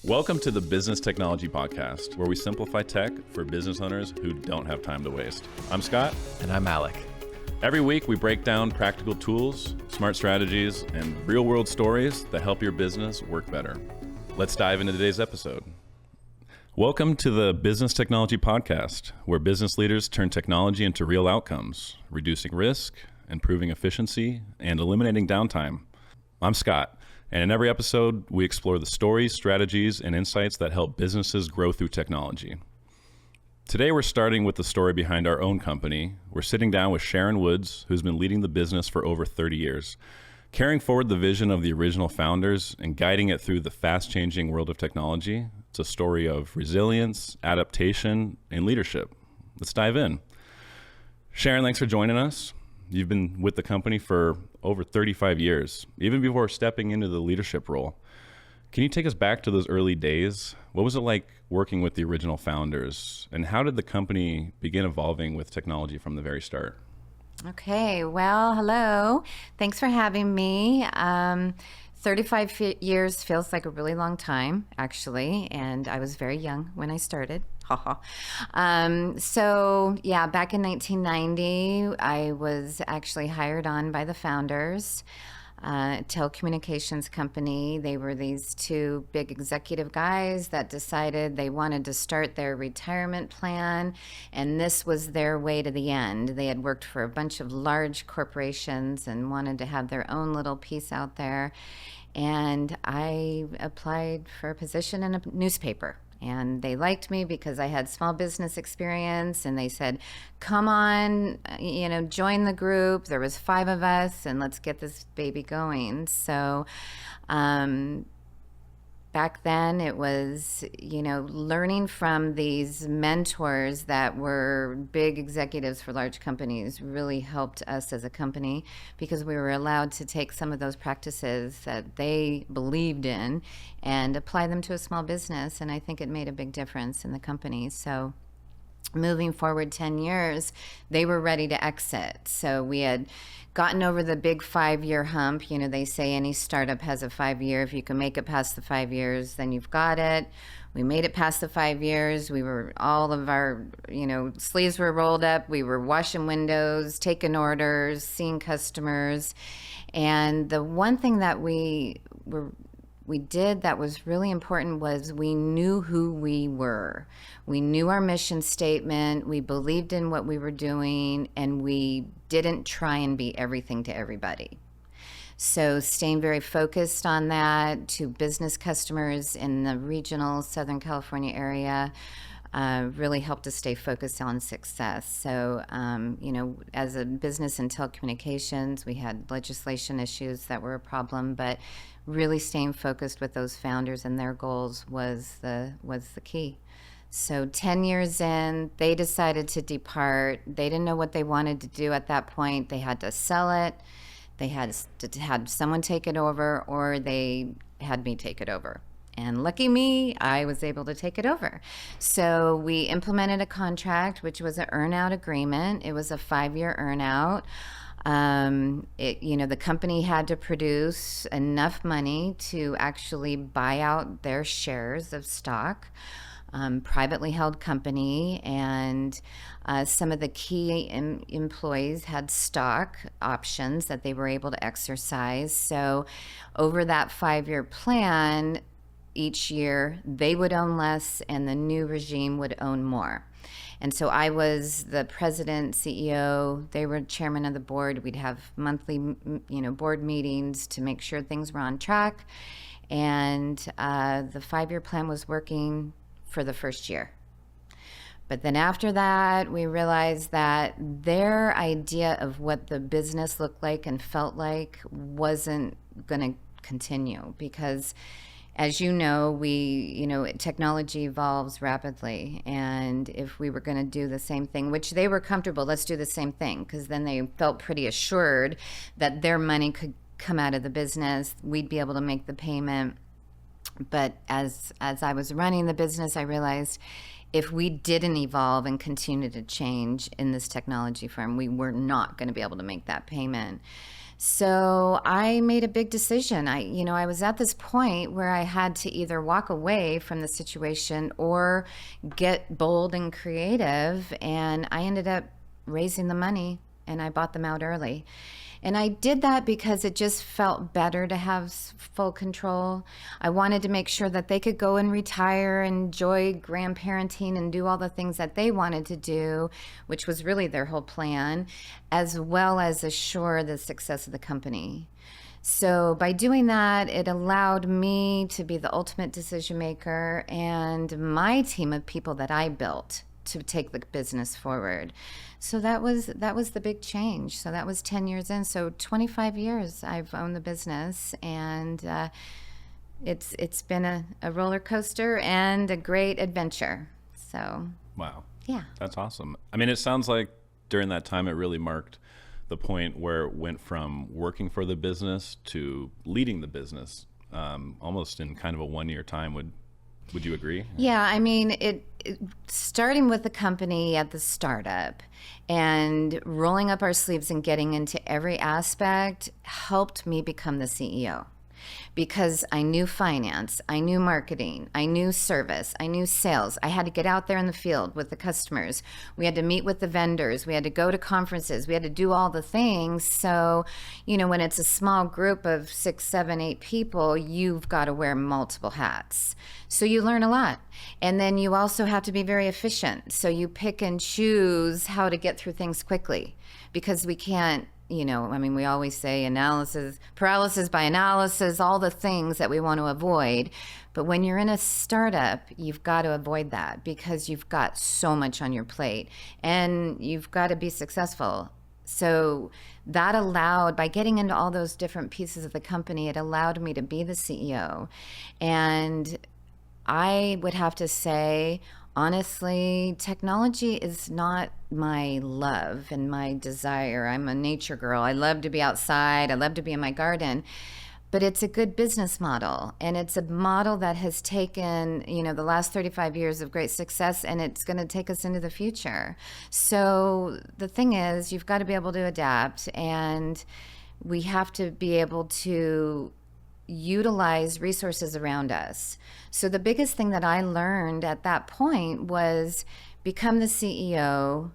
Welcome to the Business Technology Podcast, where we simplify tech for business owners who don't have time to waste. I'm Scott. And I'm Alec. Every week, we break down practical tools, smart strategies, and real-world stories that help your business work better. Let's dive into today's episode. Welcome to the Business Technology Podcast, where business leaders turn technology into real outcomes, reducing risk, improving efficiency, and eliminating downtime. I'm Scott. And in every episode, we explore the stories, strategies, and insights that help businesses grow through technology. Today, we're starting with the story behind our own company. We're sitting down with Sharon Woods, who's been leading the business for over 30 years, carrying forward the vision of the original founders and guiding it through the fast-changing world of technology. It's a story of resilience, adaptation, and leadership. Let's dive in. Sharon, thanks for joining us. You've been with the company for over 35 years, even before stepping into the leadership role. Can you take us back to those early days? What was it like working with the original founders, and how did the company begin evolving with technology from the very start? Okay, well, hello. Thanks for having me. 35 years feels like a really long time, actually, and I was very young when I started. So back in 1990, I was actually hired on by the founders, telecommunications company. They were these two big executive guys that decided they wanted to start their retirement plan, and this was their way to the end. They had worked for a bunch of large corporations and wanted to have their own little piece out there. And I applied for a position in a newspaper. And they liked me because I had small business experience, and they said, come on, join the group. There was 5 of us, and let's get this baby going. So back then it was, learning from these mentors that were big executives for large companies really helped us as a company, because we were allowed to take some of those practices that they believed in and apply them to a small business. And I think it made a big difference in the company. So moving forward 10 years, they were ready to exit. So we had gotten over the big 5-year hump. They say any startup has a 5-year. If you can make it past the 5 years, then you've got it. We made it past the 5 years. All of our, sleeves were rolled up. We were washing windows, taking orders, seeing customers. And the one thing that we did that was really important was we knew who we were. We knew our mission statement, we believed in what we were doing, and we didn't try and be everything to everybody. So staying very focused on that to business customers in the regional Southern California area really helped us stay focused on success. So, as a business in telecommunications, we had legislation issues that were a problem, but really staying focused with those founders and their goals was the key. So 10 years in, they decided to depart. They didn't know what they wanted to do at that point. They had to sell it. They had to have someone take it over, or they had me take it over. And lucky me, I was able to take it over. So we implemented a contract, which was an earn-out agreement. It was a 5-year earn-out. The company had to produce enough money to actually buy out their shares of stock. Privately held company, and some of the key employees had stock options that they were able to exercise. So over that 5-year plan, each year they would own less and the new regime would own more. And so I was the president, CEO, they were chairman of the board. We'd have monthly, board meetings to make sure things were on track. And the 5-year plan was working for the first year. But then after that, we realized that their idea of what the business looked like and felt like wasn't going to continue, because as you know, technology evolves rapidly. And if we were going to do the same thing, which they were comfortable, let's do the same thing, because then they felt pretty assured that their money could come out of the business. We'd be able to make the payment. But as I was running the business, I realized if we didn't evolve and continue to change in this technology firm, we were not going to be able to make that payment. So I made a big decision. I was at this point where I had to either walk away from the situation or get bold and creative. And I ended up raising the money and I bought them out early. And I did that because it just felt better to have full control. I wanted to make sure that they could go and retire, enjoy grandparenting, and do all the things that they wanted to do, which was really their whole plan, as well as assure the success of the company. So by doing that, it allowed me to be the ultimate decision maker and my team of people that I built to take the business forward. So that was the big change. So that was 10 years in. So 25 years I've owned the business, and it's been a roller coaster and a great adventure. So Wow. yeah. That's awesome. I mean, it sounds like during that time, it really marked the point where it went from working for the business to leading the business, almost in kind of a 1 year time. Would you agree? Yeah, I mean, it starting with the company at the startup and rolling up our sleeves and getting into every aspect helped me become the CEO. Because I knew finance, I knew marketing, I knew service, I knew sales. I had to get out there in the field with the customers. We had to meet with the vendors. We had to go to conferences. We had to do all the things. So, when it's a small group of 6, 7, 8 people, you've got to wear multiple hats. So you learn a lot. And then you also have to be very efficient. So you pick and choose how to get through things quickly, because we can't, we always say paralysis by analysis, all the things that we want to avoid. But when you're in a startup, you've got to avoid that because you've got so much on your plate and you've got to be successful. So that allowed, by getting into all those different pieces of the company, it allowed me to be the CEO. And I would have to say, honestly, technology is not my love and my desire. I'm a nature girl. I love to be outside. I love to be in my garden. But it's a good business model. And it's a model that has taken, the last 35 years of great success, and it's going to take us into the future. So the thing is, you've got to be able to adapt, and we have to be able to utilize resources around us. So the biggest thing that I learned at that point was become the CEO,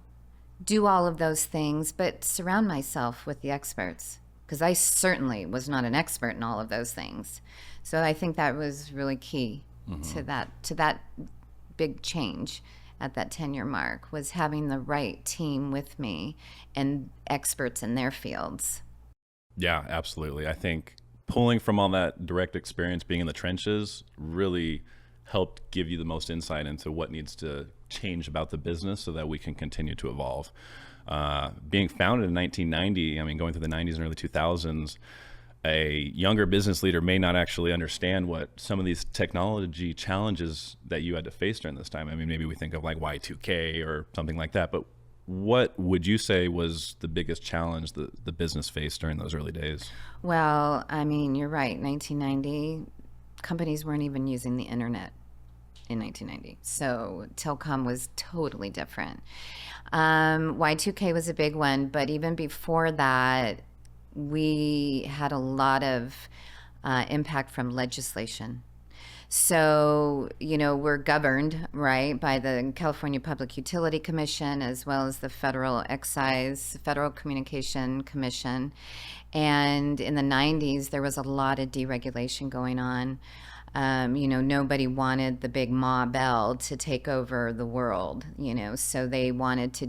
do all of those things, but surround myself with the experts, because I certainly was not an expert in all of those things. So I think that was really key to that big change at that 10-year mark, was having the right team with me and experts in their fields. Yeah, absolutely. I think pulling from all that direct experience, being in the trenches, really helped give you the most insight into what needs to change about the business so that we can continue to evolve. Being founded in 1990, going through the 90s and early 2000s, a younger business leader may not actually understand what some of these technology challenges that you had to face during this time. Maybe we think of like Y2K or something like that, but what would you say was the biggest challenge that the business faced during those early days? Well, you're right. 1990, companies weren't even using the internet in 1990. So telecom was totally different. Y2K was a big one, but even before that, we had a lot of impact from legislation. So, we're governed, right, by the California Public Utility Commission, as well as the Federal Communication Commission. And in the 90s, there was a lot of deregulation going on. Nobody wanted the big Ma Bell to take over the world, so they wanted to,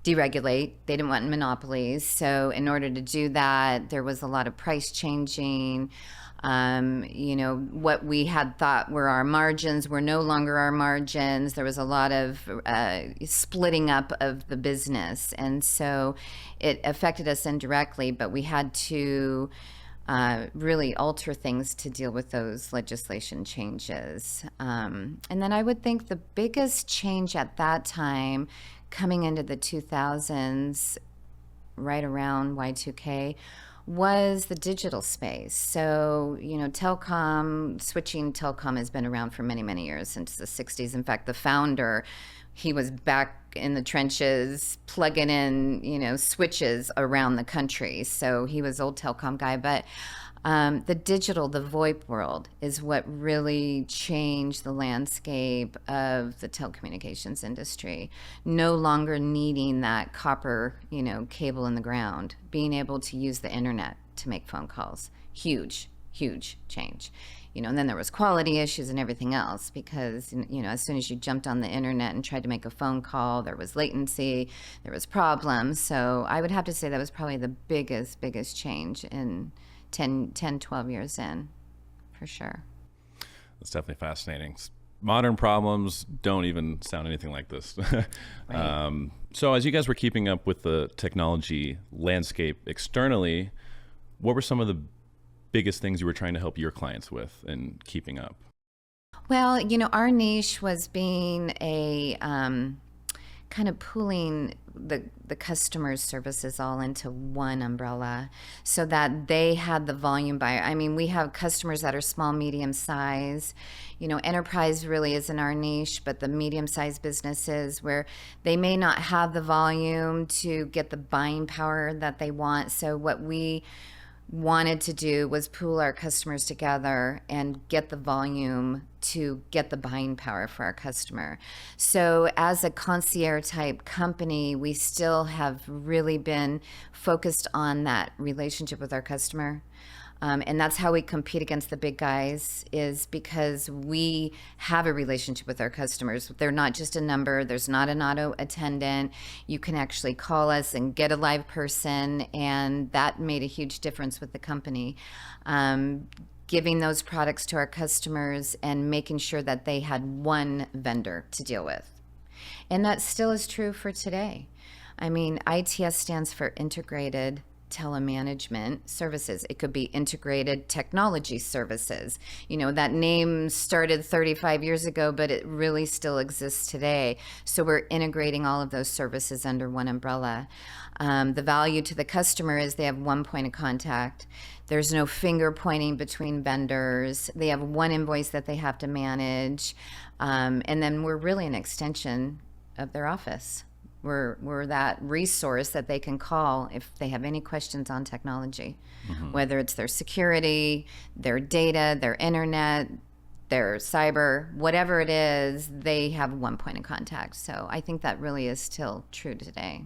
deregulate. They didn't want monopolies. So in order to do that, there was a lot of price changing. What we had thought were our margins were no longer our margins. There was a lot of splitting up of the business. And so it affected us indirectly, but we had to really alter things to deal with those legislation changes. And then I would think the biggest change at that time, coming into the 2000s, right around Y2K, was the digital space. So, switching telecom has been around for many, many years, since the 60s. In fact, the founder, he was back in the trenches plugging in, switches around the country. So he was old telecom guy. But the digital, the VoIP world is what really changed the landscape of the telecommunications industry. No longer needing that copper, cable in the ground, being able to use the internet to make phone calls. Huge, huge change. And then there was quality issues and everything else because, as soon as you jumped on the internet and tried to make a phone call, there was latency, there was problems. So I would have to say that was probably the biggest change in 10, 12 years in, for sure. That's definitely fascinating. Modern problems don't even sound anything like this. Right. So as you guys were keeping up with the technology landscape externally, what were some of the biggest things you were trying to help your clients with in keeping up? Well, our niche was being a kind of pooling the customer's services all into one umbrella so that they had the volume buyer. I mean, we have customers that are small, medium size. Enterprise really isn't our niche, but the medium sized businesses where they may not have the volume to get the buying power that they want. So what we wanted to do was pool our customers together and get the volume to get the buying power for our customer. So as a concierge type company, we still have really been focused on that relationship with our customer. And that's how we compete against the big guys, is because we have a relationship with our customers. They're not just a number. There's not an auto attendant. You can actually call us and get a live person, and that made a huge difference with the company. Giving those products to our customers and making sure that they had one vendor to deal with. And that still is true for today. I mean, ITS stands for Integrated Telemanagement Services. It could be Integrated Technology Services. That name started 35 years ago, but it really still exists today. So we're integrating all of those services under one umbrella. The value to the customer is they have one point of contact. There's no finger pointing between vendors. They have one invoice that they have to manage. And then we're really an extension of their office. We're that resource that they can call if they have any questions on technology, whether it's their security, their data, their internet, their cyber, whatever it is, they have one point of contact. So I think that really is still true today.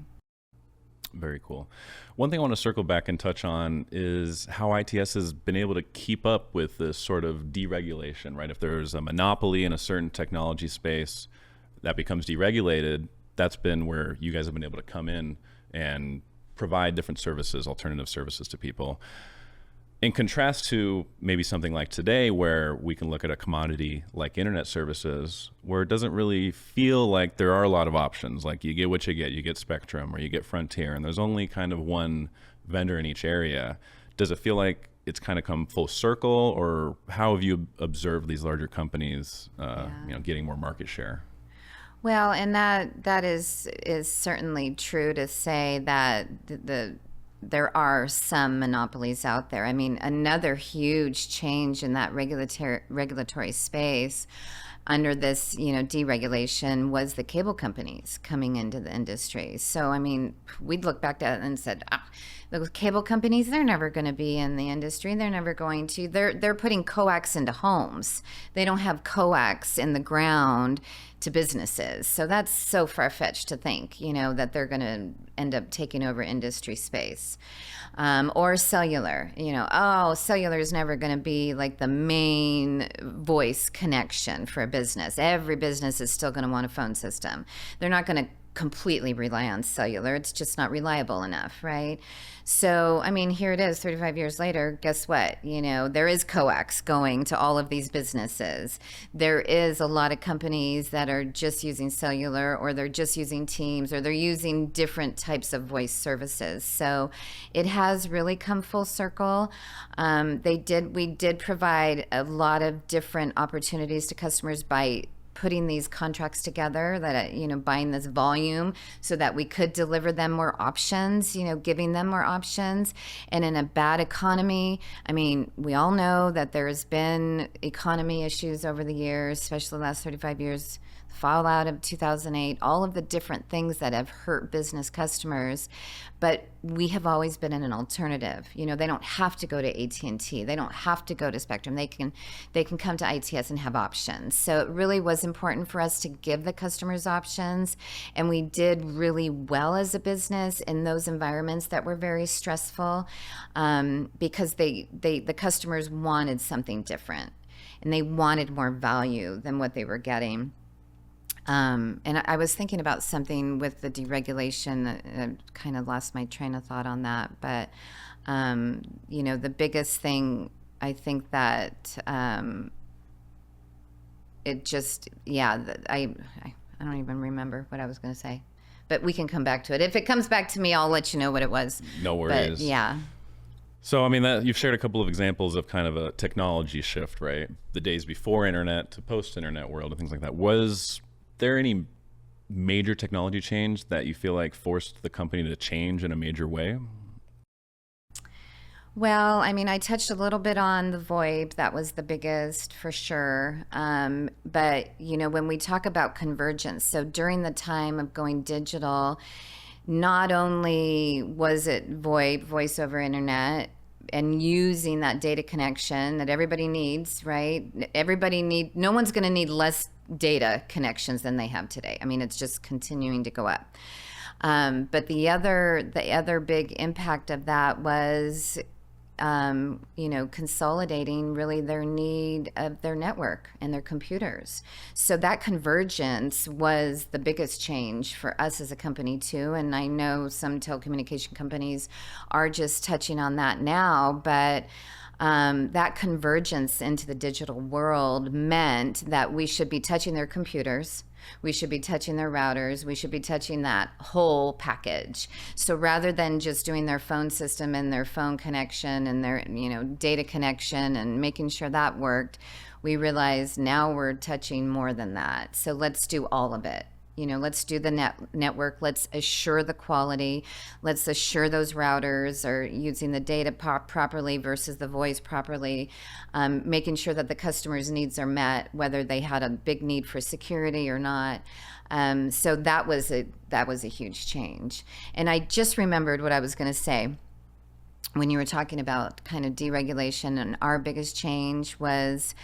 Very cool. One thing I want to circle back and touch on is how ITS has been able to keep up with this sort of deregulation, right? If there's a monopoly in a certain technology space that becomes deregulated, that's been where you guys have been able to come in and provide different services, alternative services to people. In contrast to maybe something like today, where we can look at a commodity like internet services, where it doesn't really feel like there are a lot of options. Like you get what you get Spectrum or you get Frontier, and there's only kind of one vendor in each area. Does it feel like it's kind of come full circle, or how have you observed these larger companies, getting more market share? Well, and that is certainly true to say that there are some monopolies out there. I mean, another huge change in that regulatory space under this, deregulation was the cable companies coming into the industry. So, I mean, we'd look back at it and said, those cable companies, they're never going to be in the industry. They're never going to. They're putting coax into homes. They don't have coax in the ground to businesses. So that's so far-fetched to think, that they're going to end up taking over industry space. Or cellular, cellular is never going to be like the main voice connection for a business. Every business is still going to want a phone system. They're not going to completely rely on cellular. It's just not reliable enough, right? So, I mean, here it is 35 years later. Guess what? There is coax going to all of these businesses. There is a lot of companies that are just using cellular, or they're just using Teams, or they're using different types of voice services. So it has really come full circle. We did provide a lot of different opportunities to customers by putting these contracts together, that, buying this volume so that we could deliver them more options, giving them more options. And in a bad economy, I mean, we all know that there's been economy issues over the years, especially the last 35 years, fallout of 2008, all of the different things that have hurt business customers. But we have always been in an alternative. They don't have to go to AT&T. They don't have to go to Spectrum. They can come to ITS and have options. So it really was important for us to give the customers options. And we did really well as a business in those environments that were very stressful, because the customers wanted something different, and they wanted more value than what they were getting. And I was thinking about something with the deregulation. I kind of lost my train of thought on that. But, the biggest thing, I think that it just, I don't even remember what I was going to say. But we can come back to it. If it comes back to me, I'll let you know what it was. No worries. But, yeah. So, I mean, you've shared a couple of examples of kind of a technology shift, right? The days before internet to post-internet world and things like that. Was there any major technology change that you feel like forced the company to change in a major way? Well, I mean, I touched a little bit on the VoIP. That was the biggest for sure. But, when we talk about convergence, so during the time of going digital, not only was it VoIP, voice over internet, and using that data connection that everybody needs, right? No one's going to need less data connections than they have today. I mean, it's just continuing to go up. But the other big impact of that was, consolidating really their need of their network and their computers. So that convergence was the biggest change for us as a company too. And I know some telecommunication companies are just touching on that now, but that convergence into the digital world meant that we should be touching their computers. We should be touching their routers. We should be touching that whole package. So rather than just doing their phone system and their phone connection and their, data connection and making sure that worked, we realized now we're touching more than that. So let's do all of it. Let's do the network. Let's assure the quality. Let's assure those routers are using the data properly versus the voice properly, making sure that the customer's needs are met, whether they had a big need for security or not. So that was a huge change. And I just remembered what I was going to say when you were talking about kind of deregulation, and our biggest change was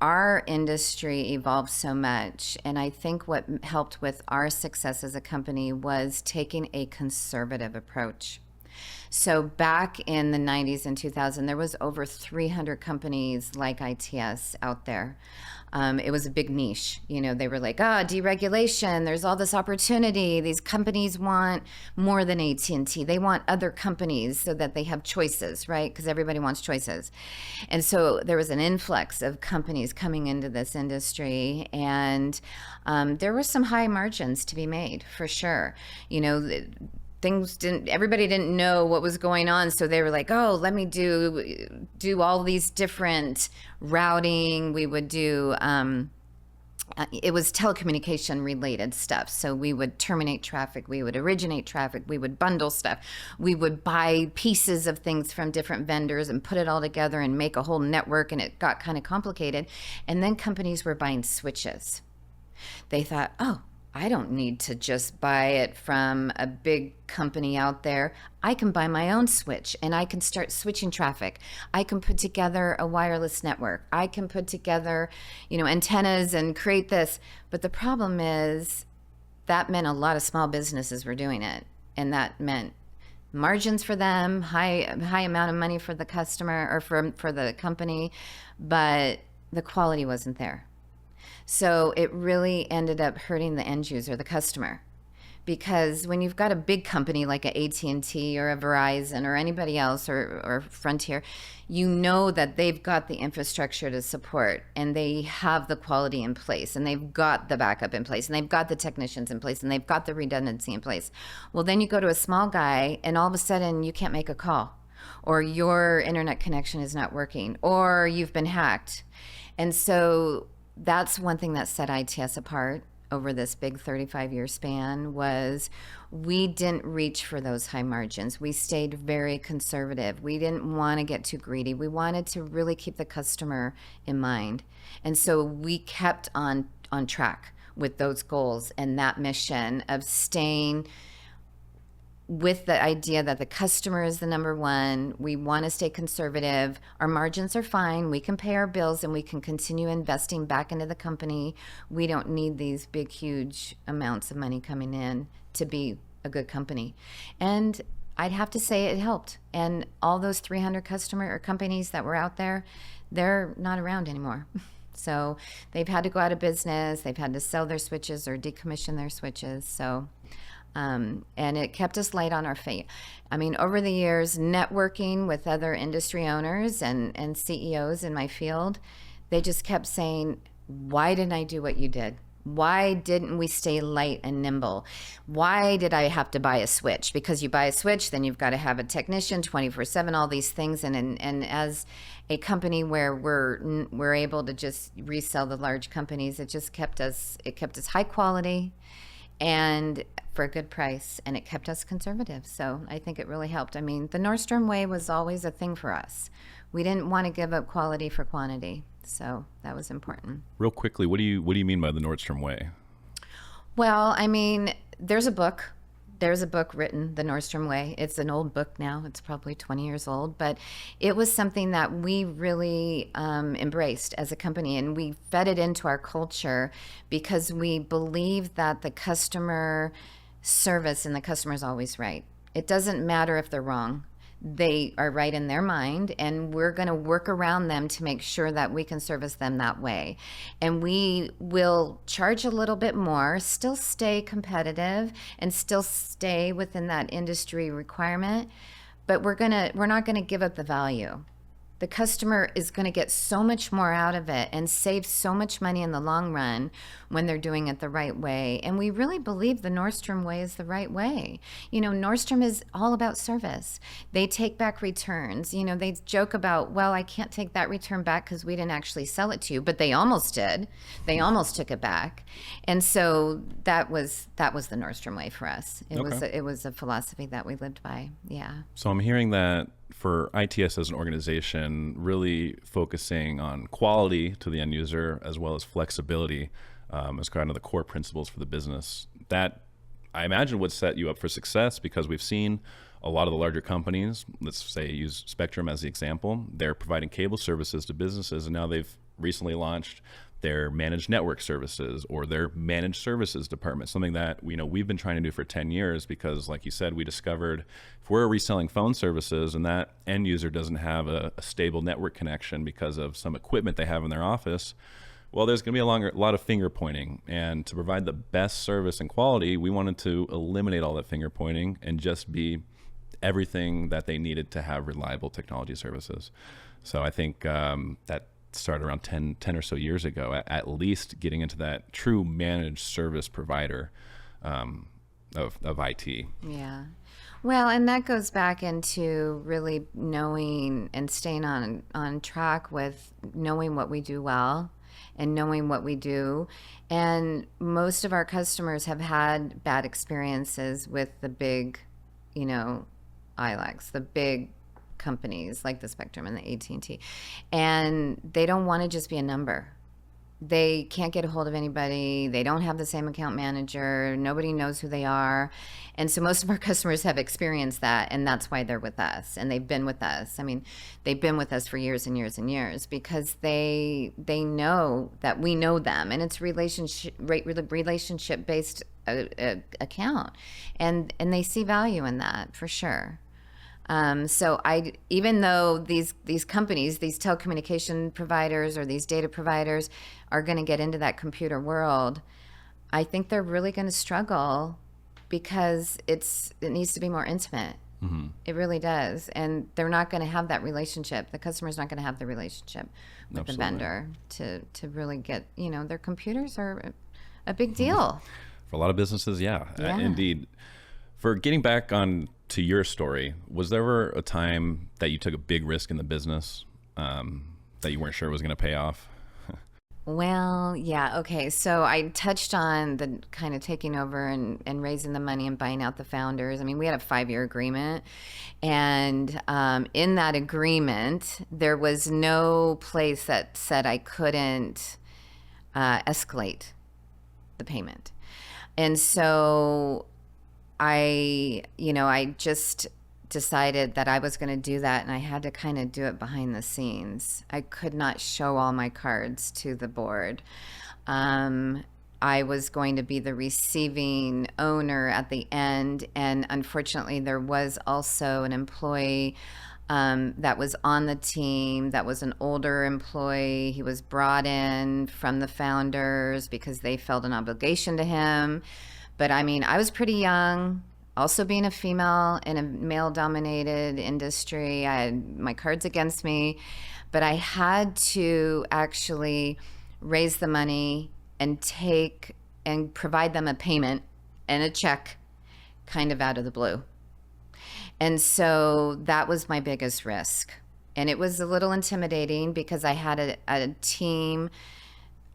our industry evolved so much, and I think what helped with our success as a company was taking a conservative approach. So back in the 90s and 2000, there was over 300 companies like ITS out there. It was a big niche. They were like, deregulation, there's all this opportunity. These companies want more than AT&T. They want other companies so that they have choices, right? Because everybody wants choices. And so there was an influx of companies coming into this industry, and there were some high margins to be made, for sure. Everybody didn't know what was going on, so they were like, let me do all these different routing. We would do it was telecommunication related stuff. So we would terminate traffic, we would originate traffic, we would bundle stuff, we would buy pieces of things from different vendors and put it all together and make a whole network, and it got kind of complicated. And then companies were buying switches. They thought, I don't need to just buy it from a big company out there. I can buy my own switch, and I can start switching traffic. I can put together a wireless network. I can put together, antennas and create this. But the problem is that meant a lot of small businesses were doing it, and that meant margins for them, high amount of money for the customer or for the company, but the quality wasn't there. So it really ended up hurting the end user, the customer, because when you've got a big company like a AT&T or a Verizon or anybody else or Frontier, that they've got the infrastructure to support, and they have the quality in place, and they've got the backup in place, and they've got the technicians in place, and they've got the redundancy in place. Well, then you go to a small guy, and all of a sudden you can't make a call, or your internet connection is not working, or you've been hacked. And so that's one thing that set ITS apart over this big 35-year span was we didn't reach for those high margins. We stayed very conservative. We didn't want to get too greedy. We wanted to really keep the customer in mind. And so we kept on track with those goals and that mission of staying with the idea that the customer is the number one. We want to stay conservative. Our margins are fine. We can pay our bills and we can continue investing back into the company. We don't need these big, huge amounts of money coming in to be a good company. And I'd have to say it helped. And all those 300 customer or companies that were out there, they're not around anymore. So they've had to go out of business. They've had to sell their switches or decommission their switches. So and it kept us light on our feet. I mean, over the years, networking with other industry owners and CEOs in my field, they just kept saying, why didn't I do what you did? Why didn't we stay light and nimble? Why did I have to buy a switch? Because you buy a switch, then you've got to have a technician 24/7, all these things. And as a company where we're able to just resell the large companies, it kept us high quality and for a good price, and it kept us conservative. So I think it really helped. I mean, the Nordstrom way was always a thing for us. We didn't want to give up quality for quantity, so that was important. Real quickly, what do you mean by the Nordstrom way? Well, I mean, there's a book written, The Nordstrom Way. It's an old book now. It's probably 20 years old, but it was something that we really embraced as a company, and we fed it into our culture because we believe that the customer service and the customer is always right. It doesn't matter if they're wrong. They are right in their mind, and we're going to work around them to make sure that we can service them that way. And we will charge a little bit more, still stay competitive, and still stay within that industry requirement, but we're not going to give up the value. The customer is going to get so much more out of it and save so much money in the long run when they're doing it the right way. And we really believe the Nordstrom way is the right way. You know, Nordstrom is all about service. They take back returns. You know, they joke about, well, I can't take that return back because we didn't actually sell it to you, but they almost did. They almost took it back. And so that was the Nordstrom way for us. It was a philosophy that we lived by. Yeah. So I'm hearing that for ITS as an organization, really focusing on quality to the end user as well as flexibility as kind of the core principles for the business. That I imagine would set you up for success, because we've seen a lot of the larger companies, let's say use Spectrum as the example, they're providing cable services to businesses, and now they've recently launched their managed network services or their managed services department, something that we've been trying to do for 10 years because, like you said, we discovered if we're reselling phone services and that end user doesn't have a stable network connection because of some equipment they have in their office, well, there's going to be a lot of finger pointing. And to provide the best service and quality, we wanted to eliminate all that finger pointing and just be everything that they needed to have reliable technology services. So I think that started around 10 or so years ago, at least getting into that true managed service provider of IT. Yeah. Well, and that goes back into really knowing and staying on track with knowing what we do well and knowing what we do. And most of our customers have had bad experiences with the big, ILECs, the big companies like the Spectrum and the AT&T, and they don't want to just be a number. They can't get a hold of anybody. They don't have the same account manager. Nobody knows who they are. And so most of our customers have experienced that, and that's why they're with us, and they've been with us. I mean, they've been with us for years and years and years because they know that we know them, and it's relationship based account, and they see value in that for sure. So even though these companies, these telecommunication providers or these data providers are going to get into that computer world, I think they're really going to struggle because it needs to be more intimate. Mm-hmm. It really does. And they're not going to have that relationship. The customer's not going to have the relationship with Absolutely. The vendor to really get, their computers are a big deal. For a lot of businesses, yeah. Indeed. For getting back on to your story, was there ever a time that you took a big risk in the business that you weren't sure was going to pay off? Well, yeah, okay. So I touched on the kind of taking over and raising the money and buying out the founders. I mean, we had a 5-year agreement. And in that agreement, there was no place that said I couldn't escalate the payment. And so I just decided that I was going to do that, and I had to kind of do it behind the scenes. I could not show all my cards to the board. Um, I was going to be the receiving owner at the end, and unfortunately, there was also an employee that was on the team that was an older employee. He was brought in from the founders because they felt an obligation to him. But I mean, I was pretty young. Also, being a female in a male dominated industry, I had my cards against me. But I had to actually raise the money and take and provide them a payment and a check kind of out of the blue. And so that was my biggest risk. And it was a little intimidating because I had a team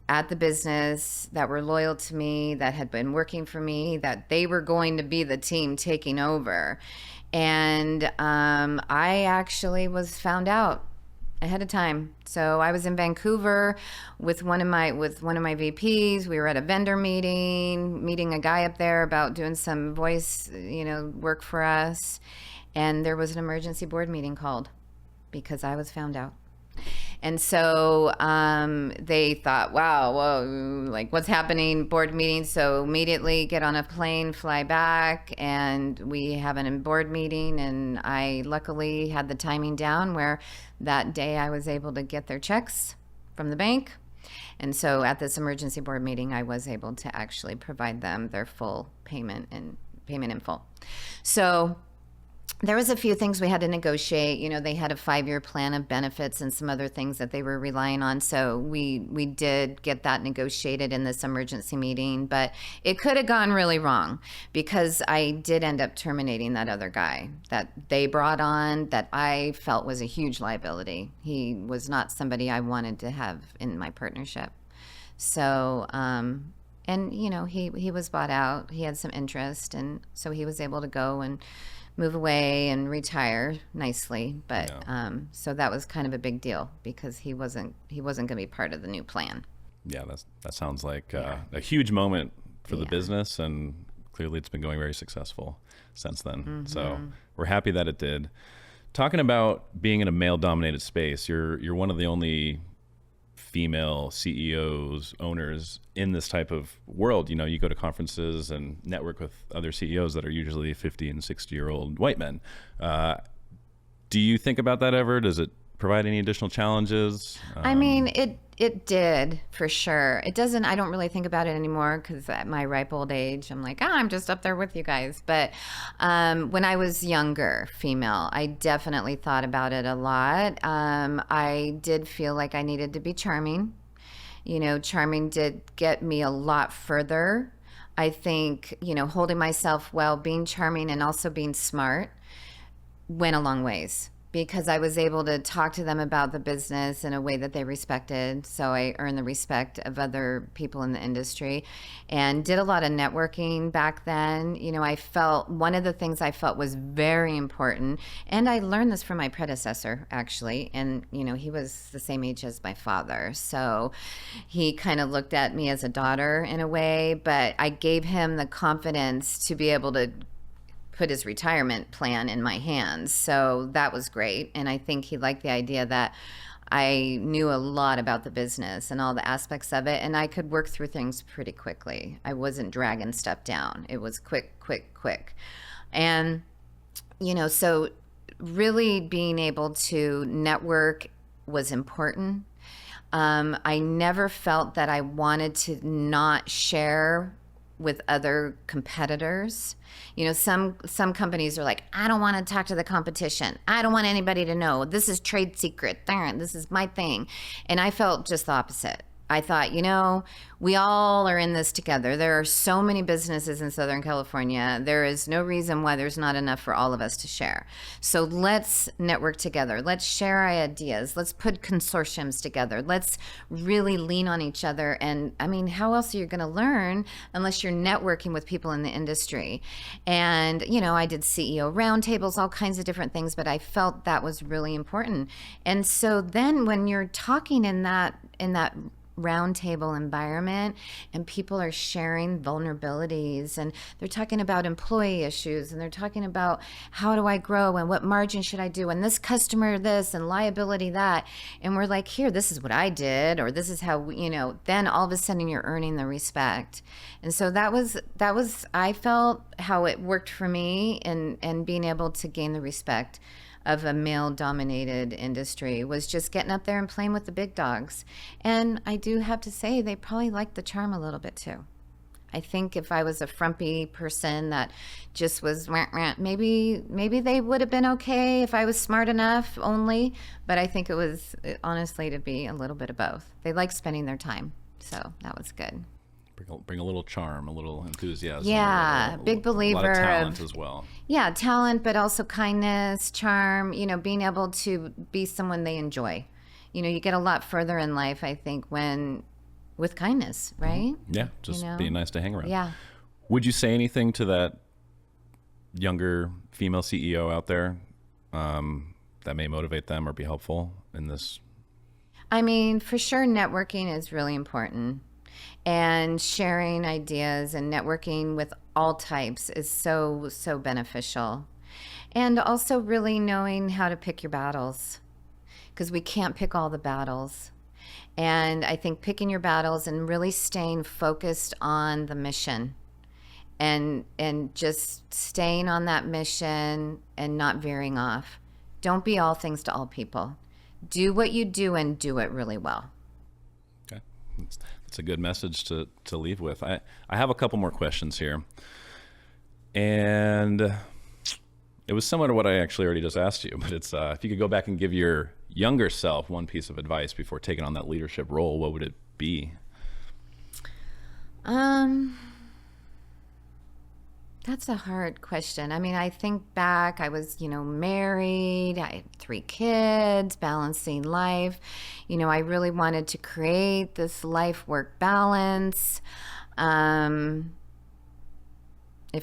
at the business that were loyal to me, that had been working for me, that they were going to be the team taking over. And I actually was found out ahead of time. So I was in Vancouver with one of my VPs. We were at a vendor meeting a guy up there about doing some voice, work for us. And there was an emergency board meeting called because I was found out. And so they thought, wow, whoa, like what's happening? Board meeting. So immediately get on a plane, fly back, and we have an board meeting. And I luckily had the timing down where that day I was able to get their checks from the bank. And so at this emergency board meeting, I was able to actually provide them their full payment in full. So there was a few things we had to negotiate. They had a 5-year plan of benefits and some other things that they were relying on. So we did get that negotiated in this emergency meeting, but it could have gone really wrong because I did end up terminating that other guy that they brought on that I felt was a huge liability. He was not somebody I wanted to have in my partnership. So, and he was bought out. He had some interest, and so he was able to go and move away and retire nicely. But so that was kind of a big deal because he wasn't going to be part of the new plan. Yeah, that sounds like a huge moment for the business, and clearly it's been going very successful since then. Mm-hmm. So we're happy that it did. Talking about being in a male-dominated space, you're one of the only female CEOs, owners in this type of world. You go to conferences and network with other CEOs that are usually 50 and 60-year-old white men. Do you think about that ever? Does it provide any additional challenges? I mean, it did for sure. It doesn't. I don't really think about it anymore because at my ripe old age, I'm like, I'm just up there with you guys. But when I was younger, female, I definitely thought about it a lot. I did feel like I needed to be charming. Charming did get me a lot further. I think, holding myself well, being charming and also being smart went a long ways, because I was able to talk to them about the business in a way that they respected. So I earned the respect of other people in the industry and did a lot of networking back then. I felt one of the things I felt was very important, and I learned this from my predecessor, actually. And, he was the same age as my father. So he kind of looked at me as a daughter in a way, but I gave him the confidence to be able to put his retirement plan in my hands. So that was great. And I think he liked the idea that I knew a lot about the business and all the aspects of it, and I could work through things pretty quickly. I wasn't dragging stuff down. It was quick. And, so really being able to network was important. I never felt that I wanted to not share with other competitors. Some companies are like, I don't want to talk to the competition. I don't want anybody to know. This is trade secret. Darn, this is my thing. And I felt just the opposite. I thought, we all are in this together. There are so many businesses in Southern California. There is no reason why there's not enough for all of us to share. So let's network together. Let's share our ideas. Let's put consortiums together. Let's really lean on each other. And I mean, how else are you going to learn unless you're networking with people in the industry? And, I did CEO roundtables, all kinds of different things, but I felt that was really important. And so then when you're talking in that roundtable environment and people are sharing vulnerabilities and they're talking about employee issues and they're talking about how do I grow and what margin should I do and this customer this and liability that, and we're like, here, this is what I did, or this is how then all of a sudden you're earning the respect. And so that was I felt how it worked for me, and being able to gain the respect of a male-dominated industry was just getting up there and playing with the big dogs. And I do have to say, they probably liked the charm a little bit too. I think if I was a frumpy person that just was maybe they would have been okay if I was smart enough only. But I think it was honestly to be a little bit of both. They like spending their time, so that was good. Bring a little charm, a little enthusiasm. Yeah, big believer a lot of talent as well. Yeah, talent, but also kindness, charm, being able to be someone they enjoy. You get a lot further in life, I think, with kindness, right? Yeah, just being nice to hang around. Yeah. Would you say anything to that younger female CEO out there that may motivate them or be helpful in this? I mean, for sure, networking is really important. And sharing ideas and networking with all types is so beneficial. And also really knowing how to pick your battles, because we can't pick all the battles. And I think picking your battles and really staying focused on the mission and just staying on that mission and not veering off. Don't be all things to all people. Do what you do and do it really well. Okay. It's a good message to leave with. I have a couple more questions here. And it was similar to what I actually already just asked you, but it's if you could go back and give your younger self one piece of advice before taking on that leadership role, what would it be? That's a hard question. I mean, I think back, I was, married, I had 3 kids, balancing life. I really wanted to create this life-work balance. If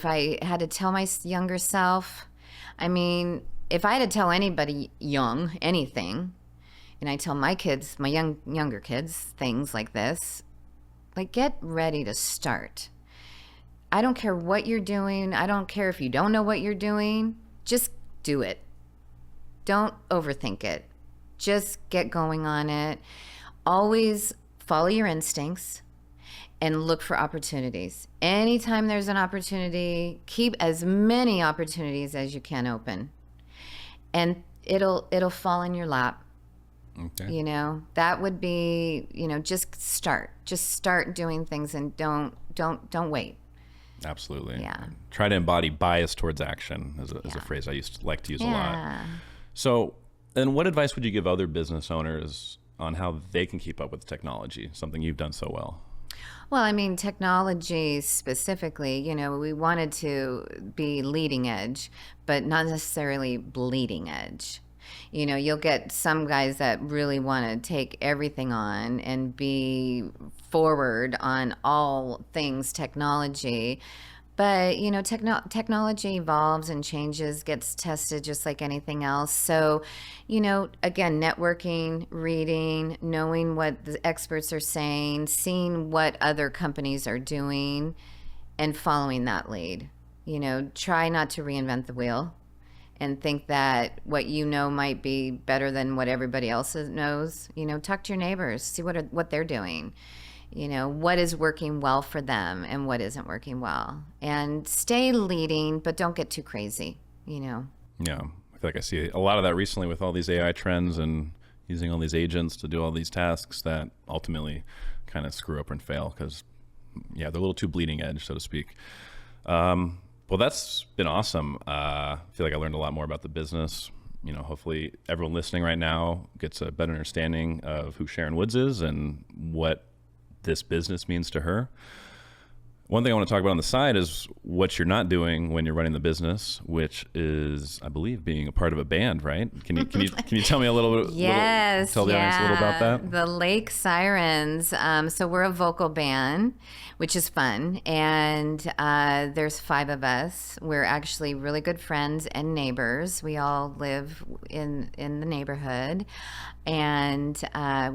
I had to tell my younger self, I mean, if I had to tell anybody young anything, and I tell my kids, my younger kids, things like this, like, get ready to start. I don't care what you're doing. I don't care if you don't know what you're doing. Just do it. Don't overthink it. Just get going on it. Always follow your instincts and look for opportunities. Anytime there's an opportunity, keep as many opportunities as you can open. And it'll fall in your lap. Okay. That would be, just start. Just start doing things and don't wait. Absolutely. Yeah. Try to embody bias towards action is a phrase I used to like to use a lot. So, and what advice would you give other business owners on how they can keep up with technology, something you've done so well? Well, I mean, technology specifically, we wanted to be leading edge, but not necessarily bleeding edge. You'll get some guys that really want to take everything on and be forward on all things technology. But, technology evolves and changes, gets tested just like anything else. So, again, networking, reading, knowing what the experts are saying, seeing what other companies are doing, and following that lead. Try not to reinvent the wheel and think that what might be better than what everybody else knows. Talk to your neighbors, see what they're doing. What is working well for them and what isn't working well. And stay leading, but don't get too crazy, Yeah, I feel like I see a lot of that recently with all these AI trends and using all these agents to do all these tasks that ultimately kind of screw up and fail because, they're a little too bleeding edge, so to speak. Well, that's been awesome. I feel like I learned a lot more about the business. Hopefully everyone listening right now gets a better understanding of who Sharon Woods is and what this business means to her. One thing I want to talk about on the side is what you're not doing when you're running the business, which is, I believe, being a part of a band, right? Can you tell me a little bit? Yes, Tell the audience a little about that. The Lake Sirens. So we're a vocal band, which is fun, and there's 5 of us. We're actually really good friends and neighbors. We all live in the neighborhood, and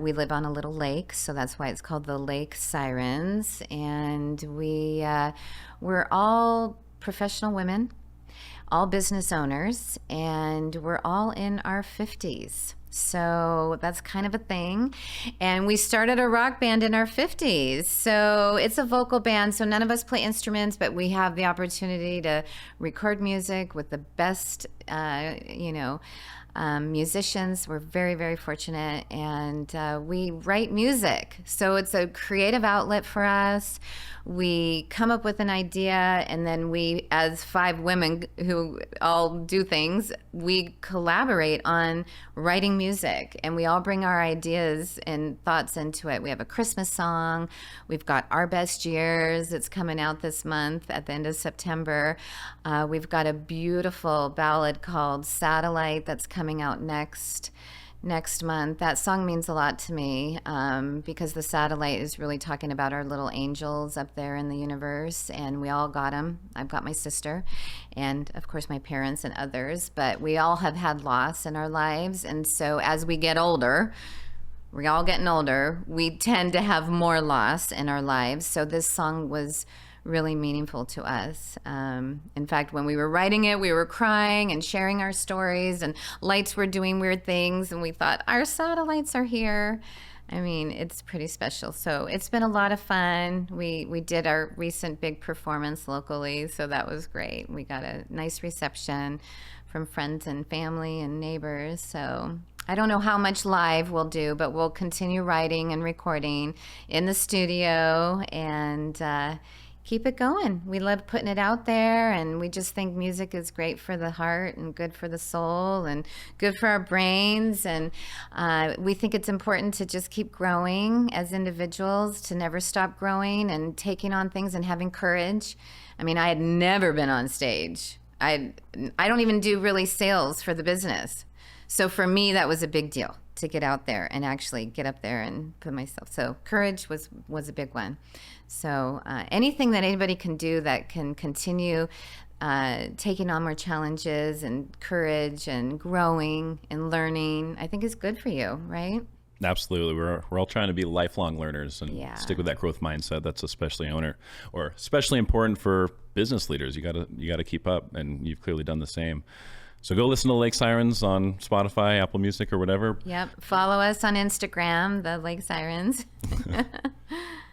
we live on a little lake, so that's why it's called the Lake Sirens. And we're all professional women, all business owners, and we're all in our 50s. So that's kind of a thing. And we started a rock band in our 50s. So it's a vocal band. So none of us play instruments, but we have the opportunity to record music with the best, musicians. We're very, very fortunate, and we write music. So it's a creative outlet for us. We come up with an idea, and then we, as 5 women who all do things, we collaborate on writing music, and we all bring our ideas and thoughts into it. We have a Christmas song. We've got Our Best Years. It's coming out this month at the end of September. We've got a beautiful ballad called Satellite that's coming out next month. That song means a lot to me because the satellite is really talking about our little angels up there in the universe, and we all got them. I've got my sister and, of course, my parents and others, but we all have had loss in our lives, and so as we get older, we're all getting older, we tend to have more loss in our lives. So this song was really meaningful to us. In fact, when we were writing it, we were crying and sharing our stories, and lights were doing weird things, and we thought, our satellites are here. I mean, it's pretty special. So it's been a lot of fun. We did our recent big performance locally, so that was great. We got a nice reception from friends and family and neighbors. So I don't know how much live we'll do, but we'll continue writing and recording in the studio, and keep it going. We love putting it out there, and we just think music is great for the heart and good for the soul and good for our brains. And we think it's important to just keep growing as individuals, to never stop growing and taking on things and having courage. I mean, I had never been on stage. I don't even do really sales for the business. So for me, that was a big deal to get out there and actually get up there and put myself. So courage was a big one. So anything that anybody can do that can continue taking on more challenges and courage and growing and learning, I think is good for you, right? Absolutely. We're all trying to be lifelong learners and stick with that growth mindset. That's especially important for business leaders. You gotta keep up, and you've clearly done the same. So go listen to Lake Sirens on Spotify, Apple Music, or whatever. Yep. Follow us on Instagram, the Lake Sirens.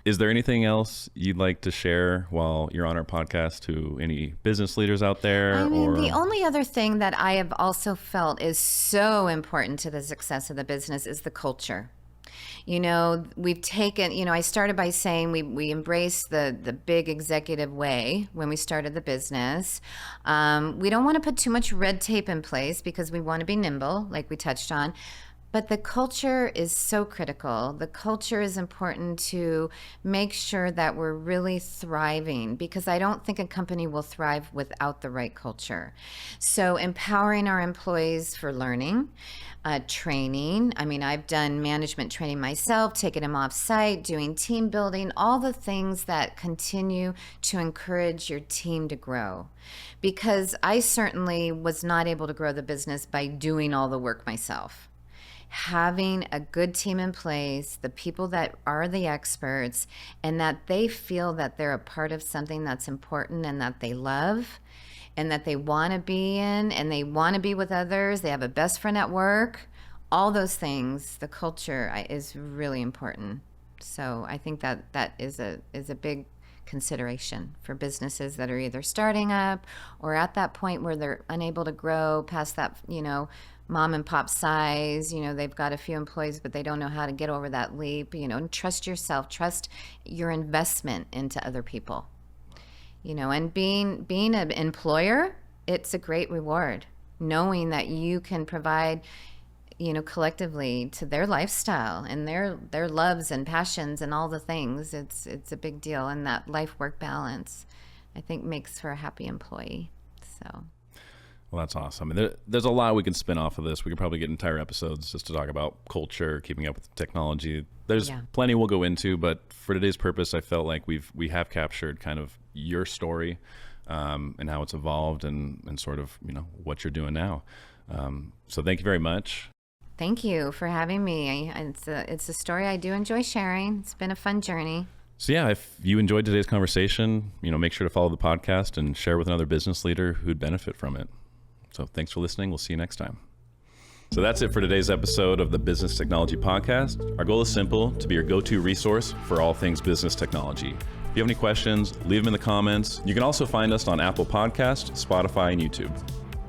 Is there anything else you'd like to share while you're on our podcast to any business leaders out there? I mean, the only other thing that I have also felt is so important to the success of the business is the culture. You know, we've taken, I started by saying we embrace the big executive way when we started the business. We don't want to put too much red tape in place because we want to be nimble, like we touched on. But the culture is so critical. The culture is important to make sure that we're really thriving, because I don't think a company will thrive without the right culture. So empowering our employees for learning, training. I mean, I've done management training myself, taking them off site, doing team building, all the things that continue to encourage your team to grow. Because I certainly was not able to grow the business by doing all the work myself. Having a good team in place, the people that are the experts, and that they feel that they're a part of something that's important and that they love and that they want to be in and they want to be with others, they have a best friend at work, all those things, the culture is really important. So I think that is a big consideration for businesses that are either starting up or at that point where they're unable to grow past that, mom and pop size. They've got a few employees, but they don't know how to get over that leap. And trust yourself, trust your investment into other people. And being an employer, it's a great reward, knowing that you can provide collectively to their lifestyle and their loves and passions and all the things. It's a big deal. And that life-work balance, I think, makes for a happy employee. So. Well, that's awesome. I mean, there's a lot we can spin off of this. We could probably get entire episodes just to talk about culture, keeping up with technology. There's plenty we'll go into, but for today's purpose, I felt like we have captured kind of your story and how it's evolved and sort of, what you're doing now. So thank you very much. Thank you for having me. It's a story I do enjoy sharing. It's been a fun journey. So yeah, if you enjoyed today's conversation, make sure to follow the podcast and share with another business leader who'd benefit from it. So thanks for listening. We'll see you next time. So that's it for today's episode of the Business Technology Podcast. Our goal is simple: to be your go-to resource for all things business technology. If you have any questions, leave them in the comments. You can also find us on Apple Podcasts, Spotify, and YouTube.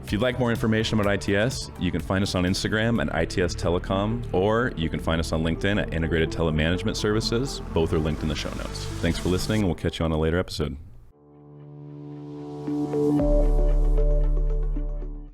If you'd like more information about ITS, you can find us on Instagram at ITS Telecom, or you can find us on LinkedIn at Integrated Telemanagement Services. Both are linked in the show notes. Thanks for listening, and we'll catch you on a later episode.